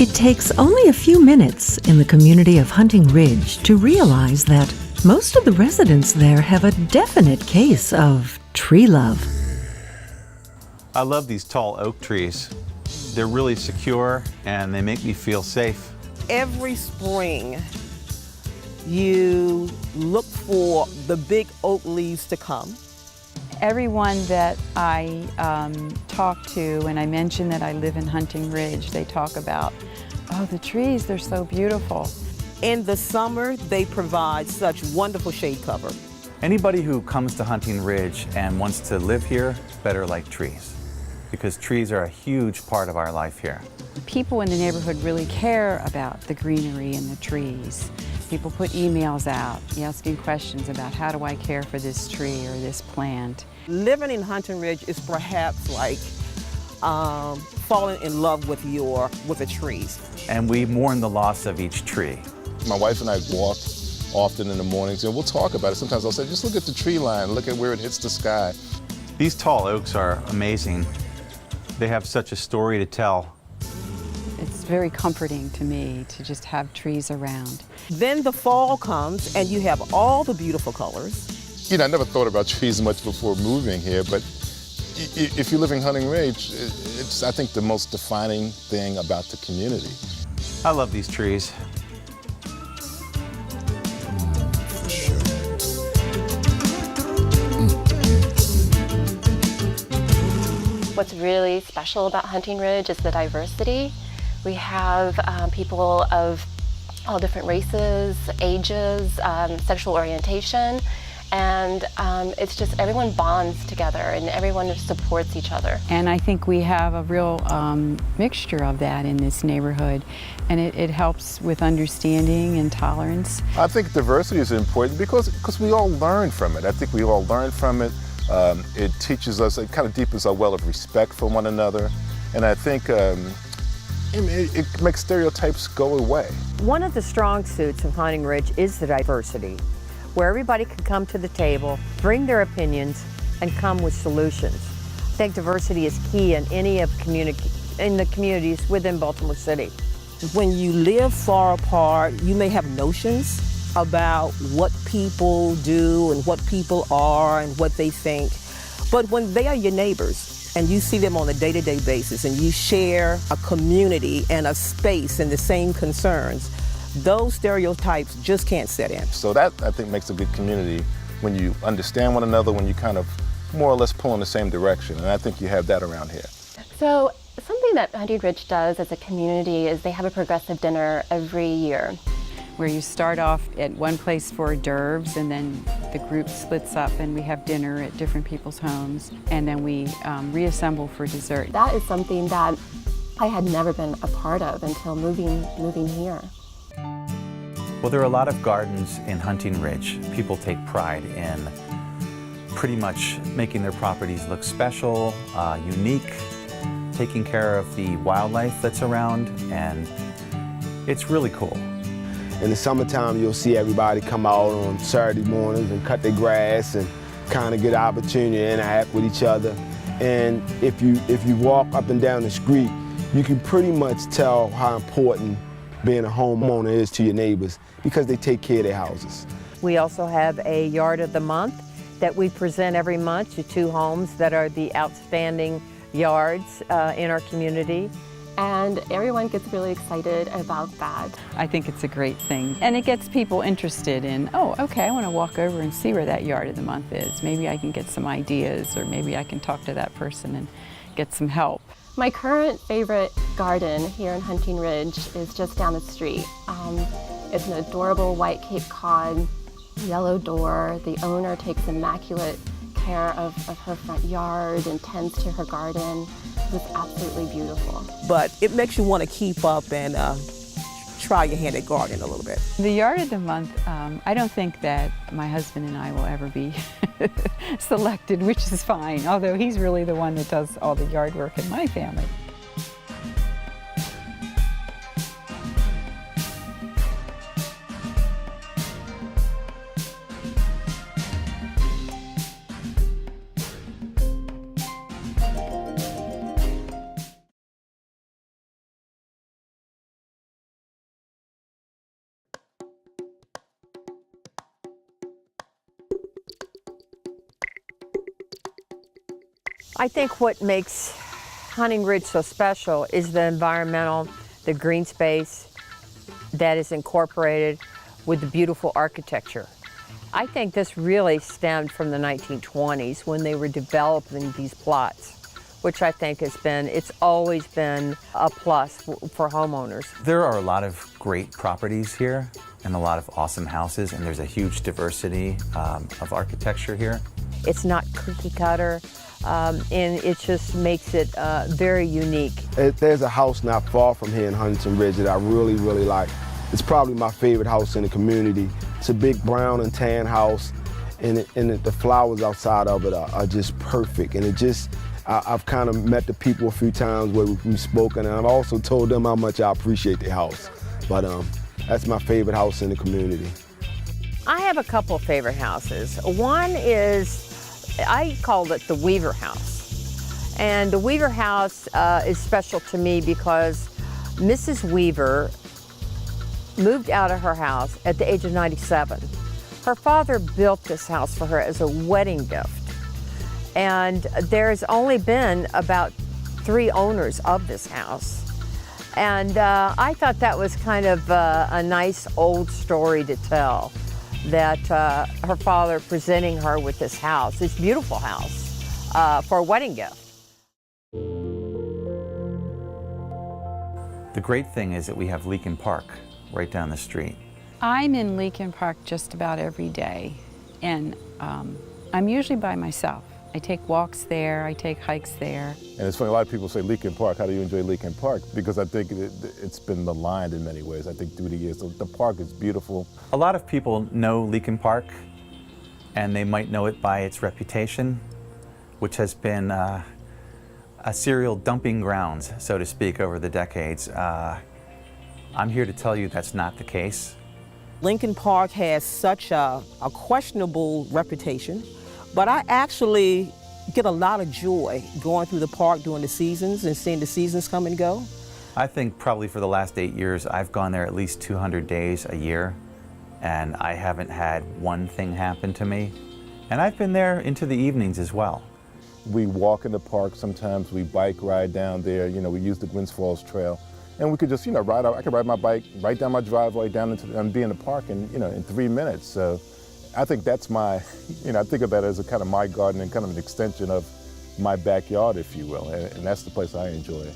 It takes only a few minutes in the community of Hunting Ridge to realize that most of the residents there have a definite case of tree love. I love these tall oak trees. They're really secure and they make me feel safe. Every spring, you look for the big oak leaves to come. Everyone that I talk to, and I mention that I live in Hunting Ridge, they talk about, oh, the trees, they're so beautiful. In the summer, they provide such wonderful shade cover. Anybody who comes to Hunting Ridge and wants to live here better like trees, because trees are a huge part of our life here. People in the neighborhood really care about the greenery and the trees. People put emails out asking questions about how do I care for this tree or this plant. Living in Hunting Ridge is perhaps like falling in love with the trees. And we mourn the loss of each tree. My wife and I walk often in the mornings and we'll talk about it. Sometimes I'll say, just look at the tree line, look at where it hits the sky. These tall oaks are amazing. They have such a story to tell. It's very comforting to me to just have trees around. Then the fall comes and you have all the beautiful colors. You know, I never thought about trees much before moving here, but if you live in Hunting Ridge, it's, I think, the most defining thing about the community. I love these trees. What's really special about Hunting Ridge is the diversity. We have people of all different races, ages, sexual orientation, and it's just everyone bonds together and everyone supports each other. And I think we have a real mixture of that in this neighborhood, and it helps with understanding and tolerance. I think diversity is important because we all learn from it. I think we all learn from it. It teaches us, it kind of deepens our well of respect for one another, and I think it makes stereotypes go away. One of the strong suits of Hunting Ridge is the diversity, where everybody can come to the table, bring their opinions, and come with solutions. I think diversity is key in any of in the communities within Baltimore City. When you live far apart, you may have notions about what people do and what people are and what they think. But when they are your neighbors and you see them on a day-to-day basis and you share a community and a space and the same concerns, those stereotypes just can't set in. So that, I think, makes a good community when you understand one another, when you kind of more or less pull in the same direction. And I think you have that around here. So something that Hunting Ridge does as a community is they have a progressive dinner every year, where you start off at one place for hors d'oeuvres, and then the group splits up and we have dinner at different people's homes, and then we reassemble for dessert. That is something that I had never been a part of until moving here. Well, there are a lot of gardens in Hunting Ridge. People take pride in pretty much making their properties look special, unique, taking care of the wildlife that's around, and it's really cool. In the summertime, you'll see everybody come out on Saturday mornings and cut their grass and kind of get an opportunity to interact with each other. And if you walk up and down the street, you can pretty much tell how important being a homeowner is to your neighbors because they take care of their houses. We also have a Yard of the Month that we present every month to 2 homes that are the outstanding yards in our community. And everyone gets really excited about that. I think it's a great thing. And it gets people interested in, oh, okay, I want to walk over and see where that Yard of the Month is. Maybe I can get some ideas, or maybe I can talk to that person and get some help. My current favorite garden here in Hunting Ridge is just down the street. It's an adorable white Cape Cod, yellow door. The owner takes immaculate care of her front yard and tends to her garden. It's absolutely beautiful. But it makes you want to keep up and try your hand at gardening a little bit. The Yard of the Month, I don't think that my husband and I will ever be selected, which is fine, although he's really the one that does all the yard work in my family. I think what makes Hunting Ridge so special is the environmental, the green space that is incorporated with the beautiful architecture. I think this really stemmed from the 1920s when they were developing these plots, which I think it's always been a plus for homeowners. There are a lot of great properties here and a lot of awesome houses, and there's a huge diversity of architecture here. It's not cookie cutter, and it just makes it very unique. There's a house not far from here in Huntington Ridge that I really, really like. It's probably my favorite house in the community. It's a big brown and tan house, and the flowers outside of it are just perfect. And I've kind of met the people a few times where we've spoken, and I've also told them how much I appreciate their house. But that's my favorite house in the community. I have a couple favorite houses. One is, I called it the Weaver House. And the Weaver House is special to me because Mrs. Weaver moved out of her house at the age of 97. Her father built this house for her as a wedding gift. And there's only been about 3 owners of this house. And I thought that was kind of a nice old story to tell, that her father presenting her with this house, this beautiful house, for a wedding gift. The great thing is that we have Leakin Park right down the street. I'm in Leakin Park just about every day, and I'm usually by myself. I take walks there, I take hikes there. And it's funny, a lot of people say Leakin Park, how do you enjoy Leakin Park? Because I think it's been maligned in many ways, I think through the years. The park is beautiful. A lot of people know Leakin Park, and they might know it by its reputation, which has been a serial dumping grounds, so to speak, over the decades. I'm here to tell you that's not the case. Lincoln Park has such a questionable reputation, but I actually get a lot of joy going through the park during the seasons and seeing the seasons come and go. I think probably for the last 8 years, I've gone there at least 200 days a year, and I haven't had one thing happen to me. And I've been there into the evenings as well. We walk in the park sometimes, we bike ride down there, we use the Gwynns Falls Trail. And we could just, ride out. I could ride my bike right down my driveway down and be in the park in 3 minutes. So I think that's my, I think of that as a kind of my garden and kind of an extension of my backyard, if you will. And that's the place I enjoy.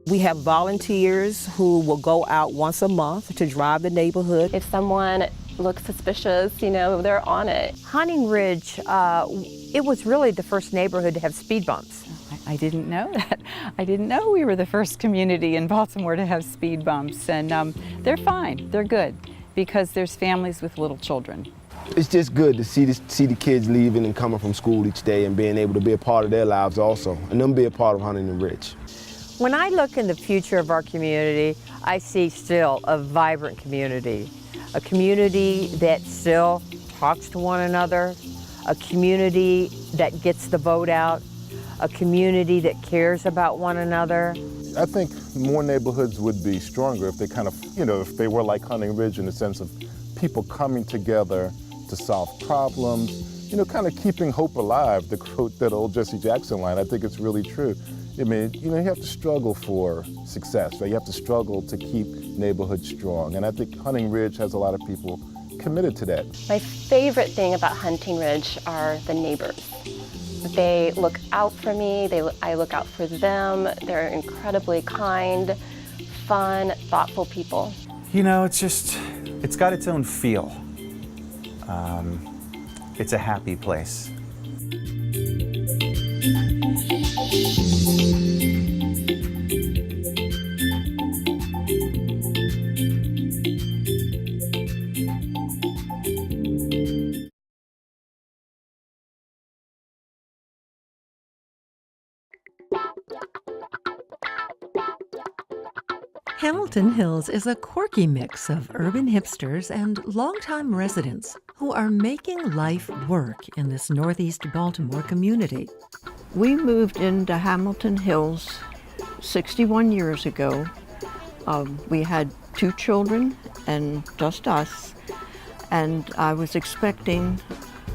We have volunteers who will go out once a month to drive the neighborhood. If someone looks suspicious, they're on it. Hunting Ridge, it was really the first neighborhood to have speed bumps. I didn't know that. I didn't know we were the first community in Baltimore to have speed bumps, and they're fine, they're good, because there's families with little children. It's just good to see the kids leaving and coming from school each day and being able to be a part of their lives also, and them be a part of Huntington Ridge. When I look in the future of our community, I see still a vibrant community, a community that still talks to one another, a community that gets the vote out, a community that cares about one another. I think more neighborhoods would be stronger if they kind of, if they were like Hunting Ridge in the sense of people coming together to solve problems, kind of keeping hope alive, to quote that old Jesse Jackson line. I think it's really true. I mean, you have to struggle for success, right? You have to struggle to keep neighborhoods strong. And I think Hunting Ridge has a lot of people committed to that. My favorite thing about Hunting Ridge are the neighbors. They look out for me, I look out for them. They're incredibly kind, fun, thoughtful people. It's got its own feel. It's a happy place. Hamilton Hills is a quirky mix of urban hipsters and longtime residents who are making life work in this Northeast Baltimore community. We moved into Hamilton Hills 61 years ago. We had 2 children and just us, and I was expecting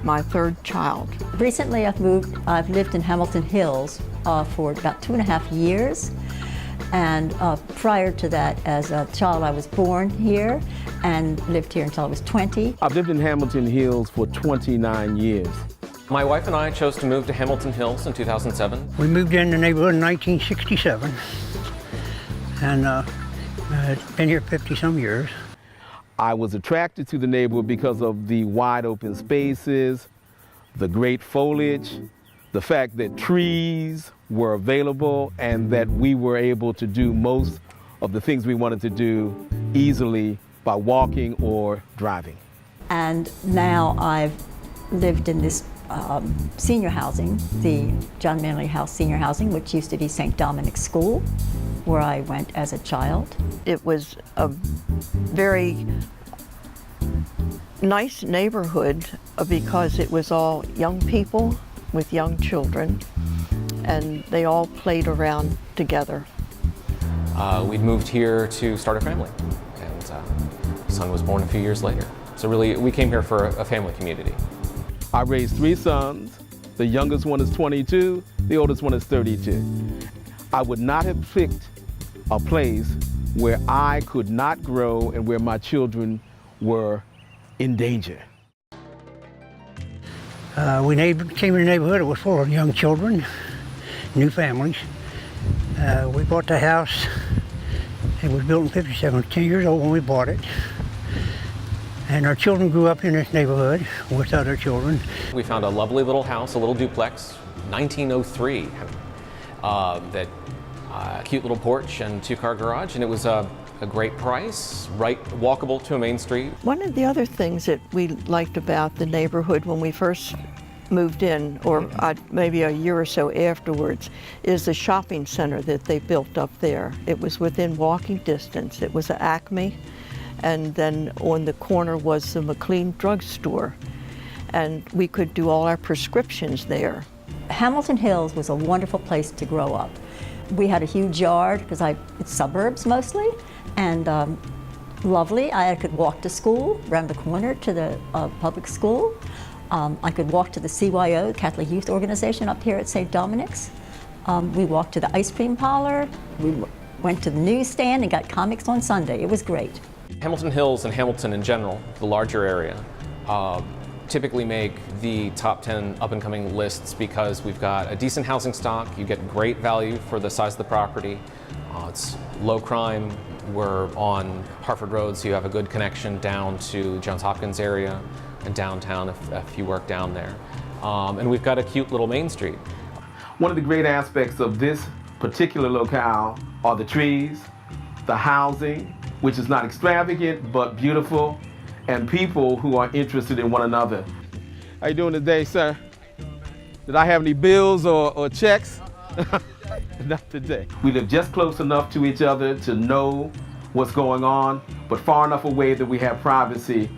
my third child. Recently I've lived in Hamilton Hills for about 2.5 years. And prior to that, as a child, I was born here and lived here until I was 20. I've lived in Hamilton Hills for 29 years. My wife and I chose to move to Hamilton Hills in 2007. We moved in the neighborhood in 1967, and been here 50-some years. I was attracted to the neighborhood because of the wide open spaces, the great foliage, the fact that trees were available and that we were able to do most of the things we wanted to do easily by walking or driving. And now I've lived in this senior housing, the John Manley House Senior Housing, which used to be St. Dominic's School, where I went as a child. It was a very nice neighborhood because it was all young people with young children, and they all played around together. We'd moved here to start a family, and son was born a few years later. So really, we came here for a family community. I raised 3 sons. The youngest one is 22, the oldest one is 32. I would not have picked a place where I could not grow and where my children were in danger. We came in the neighborhood, it was full of young children, new families. We bought the house. It was built in 57, 10 years old when we bought it. And our children grew up in this neighborhood with other children. We found a lovely little house, a little duplex, 1903, that cute little porch and 2-car garage, and it was a great price, right walkable to a main street. One of the other things that we liked about the neighborhood when we first moved in, or maybe a year or so afterwards, is the shopping center that they built up there. It was within walking distance. It was an Acme, and then on the corner was the McLean drugstore, and we could do all our prescriptions there. Hamilton Hills was a wonderful place to grow up. We had a huge yard because it's suburbs mostly, and lovely. I could walk to school around the corner to the public school. I could walk to the CYO, Catholic Youth Organization, up here at St. Dominic's. We walked to the ice cream parlor. We went to the newsstand and got comics on Sunday. It was great. Hamilton Hills and Hamilton in general, the larger area, typically make the top 10 up-and-coming lists because we've got a decent housing stock, you get great value for the size of the property, it's low crime, we're on Hartford Road, so you have a good connection down to Johns Hopkins area and downtown if you work down there. And we've got a cute little main street. One of the great aspects of this particular locale are the trees, the housing, which is not extravagant but beautiful, and people who are interested in one another. How you doing today, sir? Did I have any bills or checks? Not today. We live just close enough to each other to know what's going on, but far enough away that we have privacy.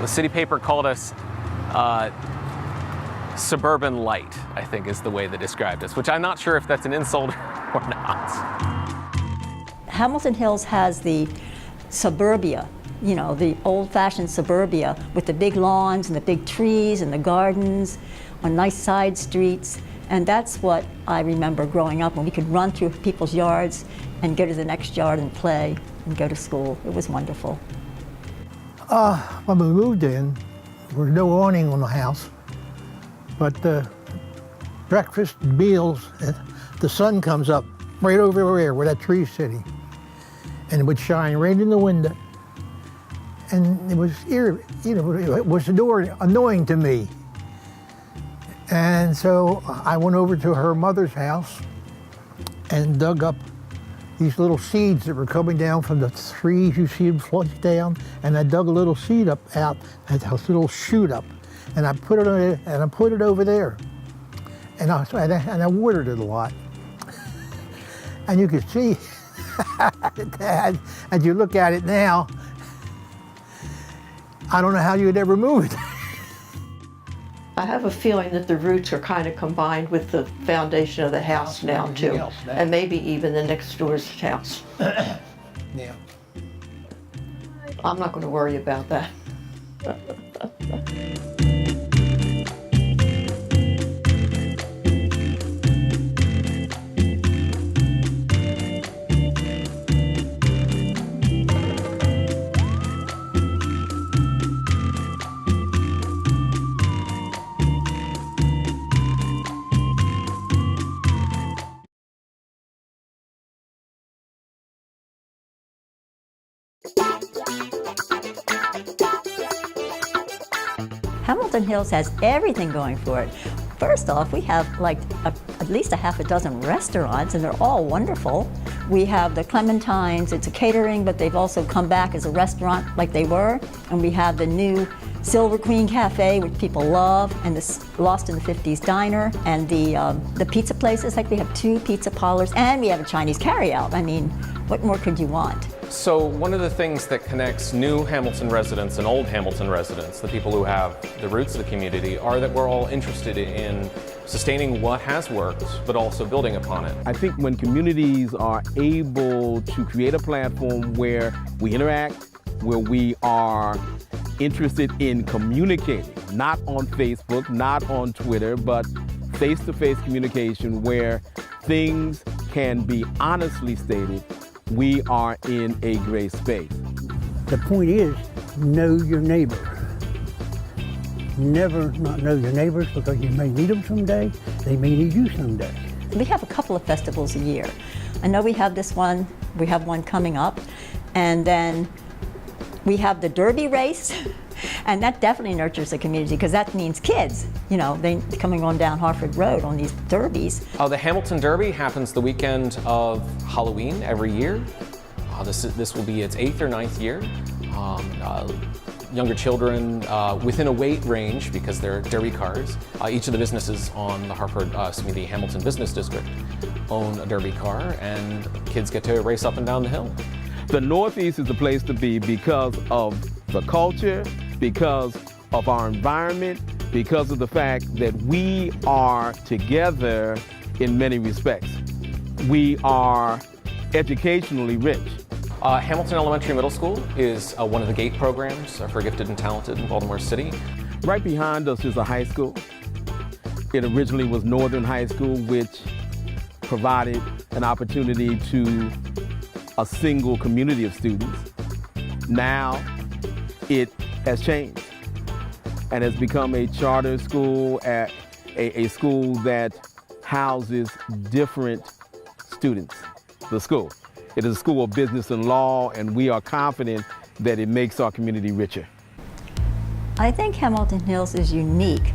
The city paper called us suburban light, I think is the way they described us, which I'm not sure if that's an insult or not. Hamilton Hills has the suburbia, you know, the old-fashioned suburbia with the big lawns and the big trees and the gardens on nice side streets. And that's what I remember growing up, when we could run through people's yards and go to the next yard and play and go to school. It was wonderful. When we moved in, there was no awning on the house, but breakfast meals, the sun comes up right over there where that tree's sitting, and it would shine right in the window. And it was, it was annoying to me. And so I went over to her mother's house and dug up these little seeds that were coming down from the trees. You see them float down, and I dug a little seed out, a little shoot up, and I put it on it, and I put it over there, and I watered it a lot. And you could see, as you look at it now, I don't know how you'd ever move it. I have a feeling that the roots are kind of combined with the foundation of the house now too, and maybe even the next door's house. Yeah. I'm not going to worry about that. Hamilton Hills has everything going for it. First off, we have like at least a half a dozen restaurants, and they're all wonderful. We have the Clementines, it's a catering, but they've also come back as a restaurant like they were. And we have the new Silver Queen Cafe, which people love, and the Lost in the 50s Diner, and the pizza places. Like we have 2 pizza parlors, and we have a Chinese carryout. I mean, what more could you want? So one of the things that connects new Hamilton residents and old Hamilton residents, the people who have the roots of the community, are that we're all interested in sustaining what has worked, but also building upon it. I think when communities are able to create a platform where we interact, where we are interested in communicating, not on Facebook, not on Twitter, but face-to-face communication where things can be honestly stated, we are in a great space. The point is, know your neighbor. Never not know your neighbors, because you may need them someday, they may need you someday. We have a couple of festivals a year. I know we have this one, we have one coming up, and then we have the Derby race, and that definitely nurtures the community, because that means kids, you know, they coming on down Harford Road on these derbies. The Hamilton Derby happens the weekend of Halloween every year. This will be its 8th or 9th year. Younger children within a weight range, because they're derby cars. Each of the businesses on the the Hamilton Business District own a derby car, and kids get to race up and down the hill. The Northeast is the place to be because of the culture, because of our environment, because of the fact that we are together in many respects. We are educationally rich. Hamilton Elementary Middle School is one of the GATE programs for gifted and talented in Baltimore City. Right behind us is a high school. It originally was Northern High School, which provided an opportunity to a single community of students. Now it has changed and has become a charter school, a school that houses different students. The school. It is a school of business and law, and we are confident that it makes our community richer. I think Hamilton Hills is unique,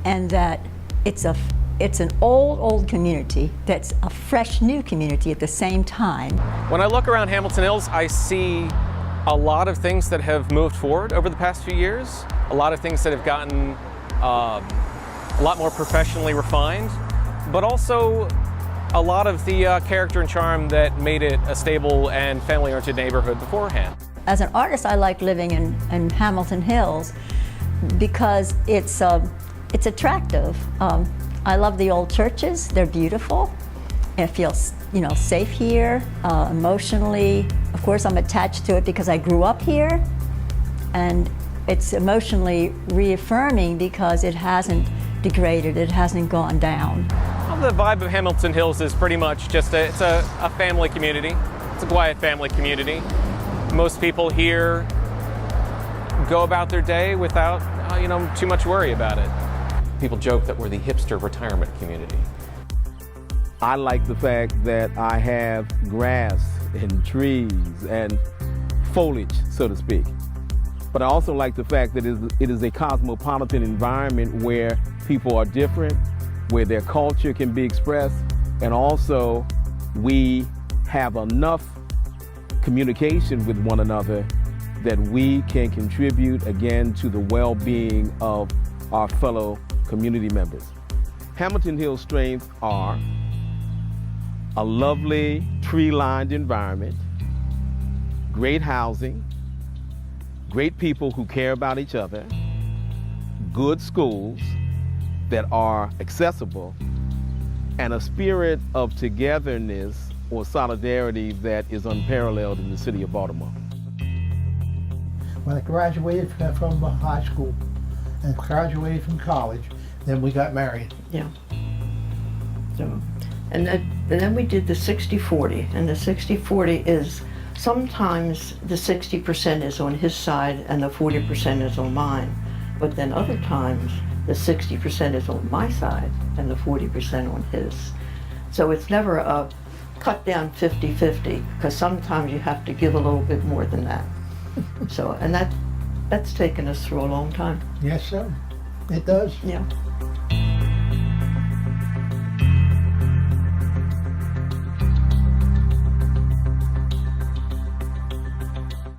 and that it's an old community that's a fresh new community at the same time. When I look around Hamilton Hills, I see a lot of things that have moved forward over the past few years, a lot of things that have gotten a lot more professionally refined, but also a lot of the character and charm that made it a stable and family-oriented neighborhood beforehand. As an artist, I like living in Hamilton Hills because it's attractive. I love the old churches, they're beautiful. I feel, you know, safe here, emotionally. Of course, I'm attached to it because I grew up here, and it's emotionally reaffirming because it hasn't degraded, it hasn't gone down. Well, the vibe of Hamilton Hills is pretty much just it's a family community. It's a quiet family community. Most people here go about their day without, too much worry about it. People joke that we're the hipster retirement community. I like the fact that I have grass and trees and foliage, so to speak. But I also like the fact that it is a cosmopolitan environment where people are different, where their culture can be expressed, and also we have enough communication with one another that we can contribute again to the well-being of our fellow community members. Hamilton Hills' strengths are a lovely tree-lined environment, great housing, great people who care about each other, good schools that are accessible, and a spirit of togetherness or solidarity that is unparalleled in the city of Baltimore. When I graduated from high school and graduated from college, then we got married. Yeah. So, and then we did the 60-40, and the 60-40 is sometimes the 60% is on his side and the 40% is on mine, but then other times the 60% is on my side and the 40% on his. So it's never a cut down 50-50, because sometimes you have to give a little bit more than that. So, and that's taken us through a long time. Yes, sir. It does. Yeah.